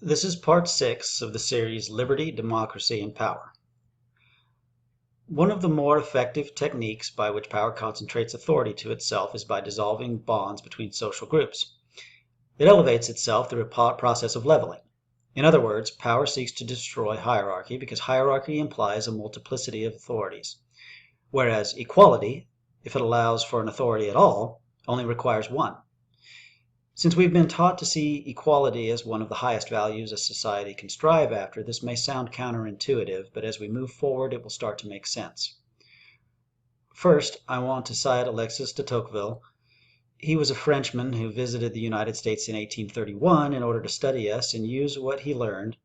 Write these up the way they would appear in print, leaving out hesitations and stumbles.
This is part 6 of the series Liberty, Democracy, and Power. One of the more effective techniques by which power concentrates authority to itself is by dissolving bonds between social groups. It elevates itself through a process of leveling. In other words, power seeks to destroy hierarchy because hierarchy implies a multiplicity of authorities, whereas equality, if it allows for an authority at all, only requires one. Since we've been taught to see equality as one of the highest values a society can strive after, this may sound counterintuitive, but as we move forward it will start to make sense. First, I want to cite Alexis De Tocqueville. He was a Frenchman who visited the United States in 1831 in order to study us and use what he learned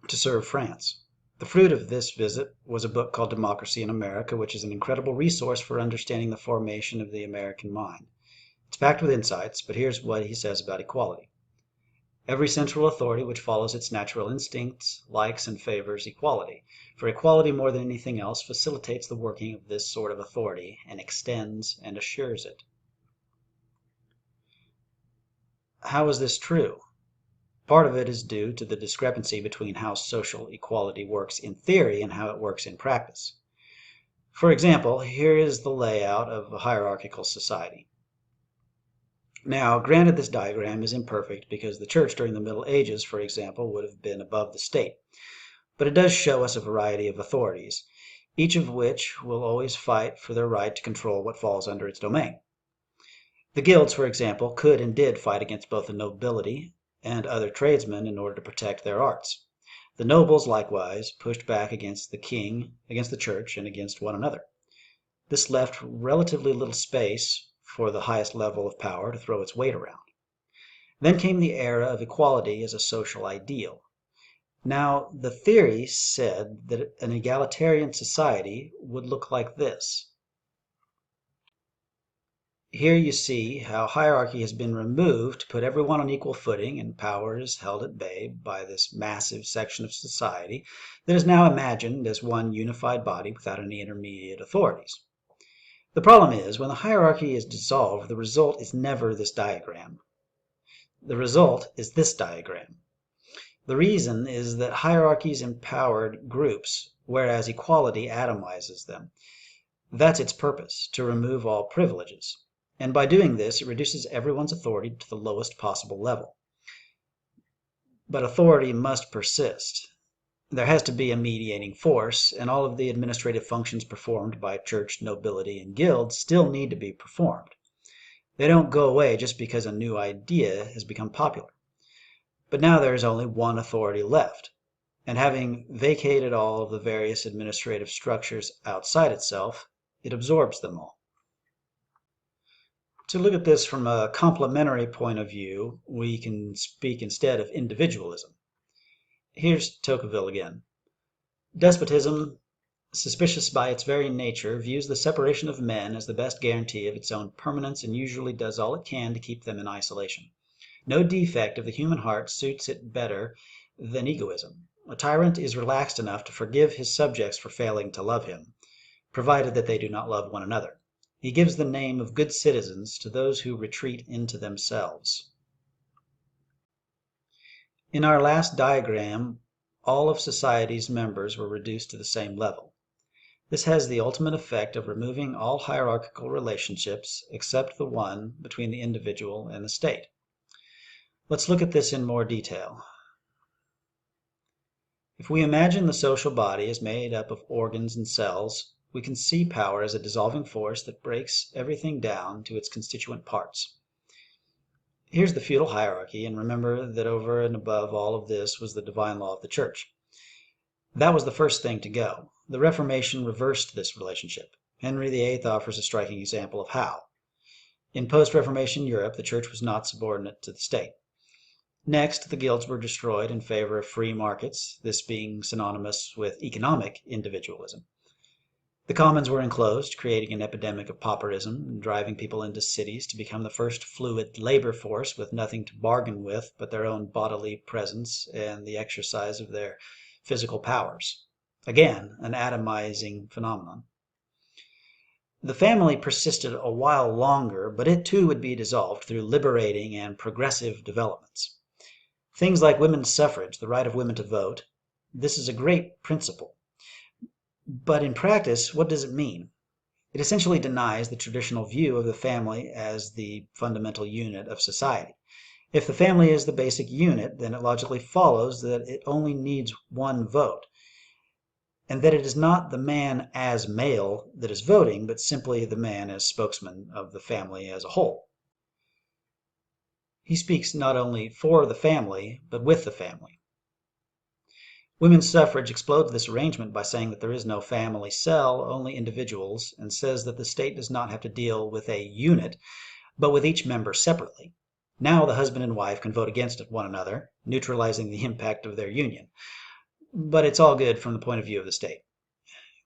to serve France. The fruit of this visit was a book called Democracy in America, which is an incredible resource for understanding the formation of the American mind. It's packed with insights, but here's what he says about equality. Every central authority which follows its natural instincts likes and favors equality, for equality more than anything else facilitates the working of this sort of authority and extends and assures it. How is this true? Part of it is due to the discrepancy between how social equality works in theory and how it works in practice. For example, here is the layout of a hierarchical society. Now, granted, this diagram is imperfect because the church during the Middle Ages, for example, would have been above the state. But it does show us a variety of authorities, each of which will always fight for their right to control what falls under its domain. The guilds, for example, could and did fight against both the nobility and other tradesmen in order to protect their arts. The nobles, likewise, pushed back against the king, against the church, and against one another. This left relatively little space for the highest level of power to throw its weight around. Then came the era of equality as a social ideal. Now, the theory said that an egalitarian society would look like this. Here you see how hierarchy has been removed to put everyone on equal footing, and power is held at bay by this massive section of society that is now imagined as one unified body without any intermediate authorities. The problem is, when the hierarchy is dissolved, the result is never this diagram. The result is this diagram. The reason is that hierarchies empowered groups, whereas equality atomizes them. That's its purpose, to remove all privileges. And by doing this, it reduces everyone's authority to the lowest possible level. But authority must persist. There has to be a mediating force, and all of the administrative functions performed by church, nobility, and guilds still need to be performed. They don't go away just because a new idea has become popular. But now there is only one authority left, and having vacated all of the various administrative structures outside itself, it absorbs them all. To look at this from a complementary point of view, we can speak instead of individualism. Here's Tocqueville again. Despotism, suspicious by its very nature, views the separation of men as the best guarantee of its own permanence and usually does all it can to keep them in isolation. No defect of the human heart suits it better than egoism. A tyrant is relaxed enough to forgive his subjects for failing to love him, provided that they do not love one another. He gives the name of good citizens to those who retreat into themselves. In our last diagram, all of society's members were reduced to the same level. This has the ultimate effect of removing all hierarchical relationships except the one between the individual and the state. Let's look at this in more detail. If we imagine the social body as made up of organs and cells, we can see power as a dissolving force that breaks everything down to its constituent parts. Here's the feudal hierarchy, and remember that over and above all of this was the divine law of the church. That was the first thing to go. The Reformation reversed this relationship. Henry VIII offers a striking example of how. In post-Reformation Europe, the church was not subordinate to the state. Next, the guilds were destroyed in favor of free markets, this being synonymous with economic individualism. The commons were enclosed, creating an epidemic of pauperism and driving people into cities to become the first fluid labor force with nothing to bargain with but their own bodily presence and the exercise of their physical powers. Again, an atomizing phenomenon. The family persisted a while longer, but it too would be dissolved through liberating and progressive developments. Things like women's suffrage, the right of women to vote, this is a great principle. But in practice, what does it mean? It essentially denies the traditional view of the family as the fundamental unit of society. If the family is the basic unit, then it logically follows that it only needs one vote, and that it is not the man as male that is voting, but simply the man as spokesman of the family as a whole. He speaks not only for the family, but with the family. Women's suffrage explodes this arrangement by saying that there is no family cell, only individuals, and says that the state does not have to deal with a unit, but with each member separately. Now the husband and wife can vote against one another, neutralizing the impact of their union. But it's all good from the point of view of the state.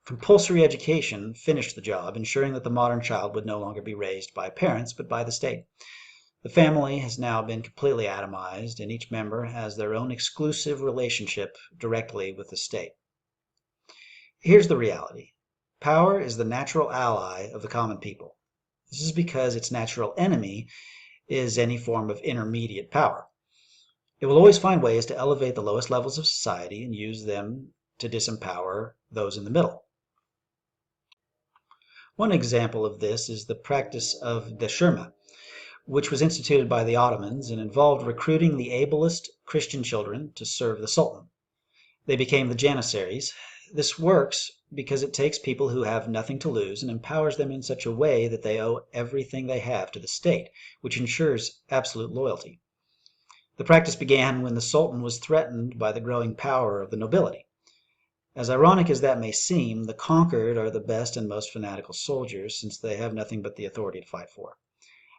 Compulsory education finished the job, ensuring that the modern child would no longer be raised by parents, but by the state. The family has now been completely atomized, and each member has their own exclusive relationship directly with the state. Here's the reality. Power is the natural ally of the common people. This is because its natural enemy is any form of intermediate power. It will always find ways to elevate the lowest levels of society and use them to disempower those in the middle. One example of this is the practice of Deshurma, which was instituted by the Ottomans and involved recruiting the ablest Christian children to serve the Sultan. They became the Janissaries. This works because it takes people who have nothing to lose and empowers them in such a way that they owe everything they have to the state, which ensures absolute loyalty. The practice began when the Sultan was threatened by the growing power of the nobility. As ironic as that may seem, the conquered are the best and most fanatical soldiers, since they have nothing but the authority to fight for.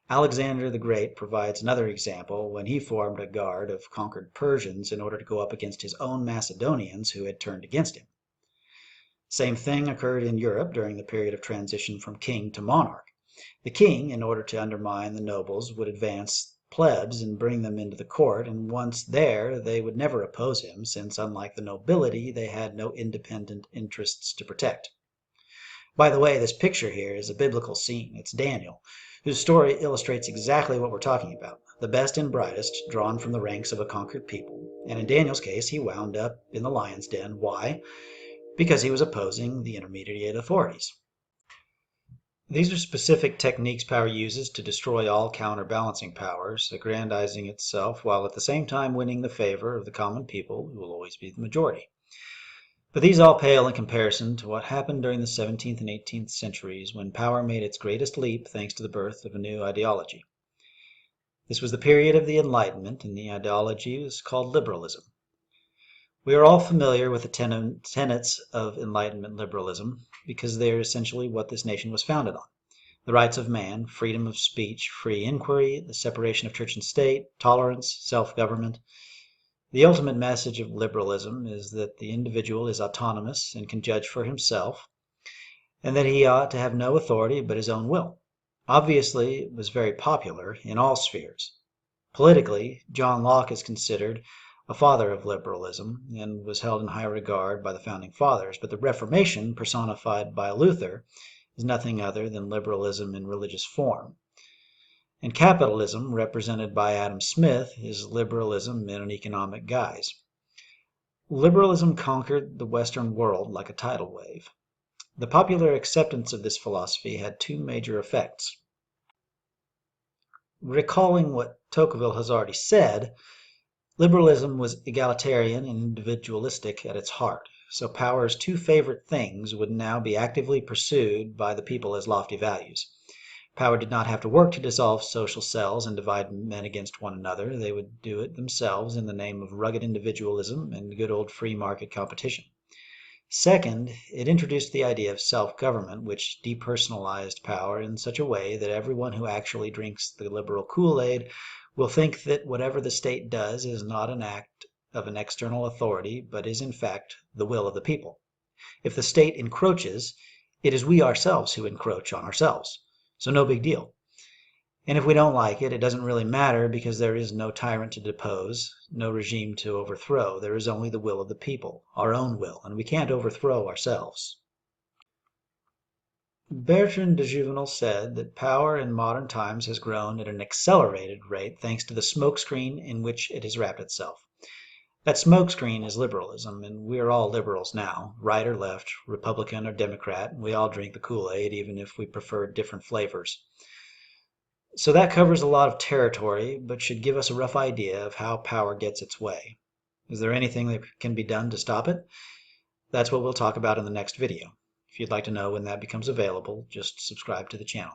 Alexander the Great provides another example when he formed a guard of conquered Persians in order to go up against his own Macedonians who had turned against him. Same thing occurred in Europe during the period of transition from king to monarch. The king, in order to undermine the nobles, would advance plebs and bring them into the court, and once there they would never oppose him, since unlike the nobility they had no independent interests to protect. By the way, this picture here is a biblical scene. It's Daniel, whose story illustrates exactly what we're talking about. The best and brightest drawn from the ranks of a conquered people. And in Daniel's case, he wound up in the lion's den. Why? Because he was opposing the intermediate authorities. These are specific techniques power uses to destroy all counterbalancing powers, aggrandizing itself while at the same time winning the favor of the common people, who will always be the majority. But these all pale in comparison to what happened during the 17th and 18th centuries, when power made its greatest leap thanks to the birth of a new ideology. This was the period of the Enlightenment, and the ideology was called liberalism. We are all familiar with the tenets of Enlightenment Liberalism because they are essentially what this nation was founded on. The rights of man, freedom of speech, free inquiry, the separation of church and state, tolerance, self-government. The ultimate message of liberalism is that the individual is autonomous and can judge for himself, and that he ought to have no authority but his own will. Obviously, it was very popular in all spheres. Politically, John Locke is considered a father of liberalism and was held in high regard by the founding fathers, but the Reformation, personified by Luther, is nothing other than liberalism in religious form. And capitalism, represented by Adam Smith, is liberalism in an economic guise. Liberalism conquered the Western world like a tidal wave. The popular acceptance of this philosophy had two major effects. Recalling what Tocqueville has already said, liberalism was egalitarian and individualistic at its heart, so power's two favorite things would now be actively pursued by the people as lofty values. Power did not have to work to dissolve social cells and divide men against one another. They would do it themselves in the name of rugged individualism and good old free market competition. Second, it introduced the idea of self-government, which depersonalized power in such a way that everyone who actually drinks the liberal Kool-Aid will think that whatever the state does is not an act of an external authority, but is in fact the will of the people. If the state encroaches, it is we ourselves who encroach on ourselves. So no big deal. And if we don't like it, it doesn't really matter because there is no tyrant to depose, no regime to overthrow. There is only the will of the people, our own will, and we can't overthrow ourselves. Bertrand de Juvenal said that power in modern times has grown at an accelerated rate thanks to the smokescreen in which it has wrapped itself. That smokescreen is liberalism, and we are all liberals now, right or left, Republican or Democrat. We all drink the Kool-Aid, even if we prefer different flavors. So that covers a lot of territory, but should give us a rough idea of how power gets its way. Is there anything that can be done to stop it? That's what we'll talk about in the next video. If you'd like to know when that becomes available, just subscribe to the channel.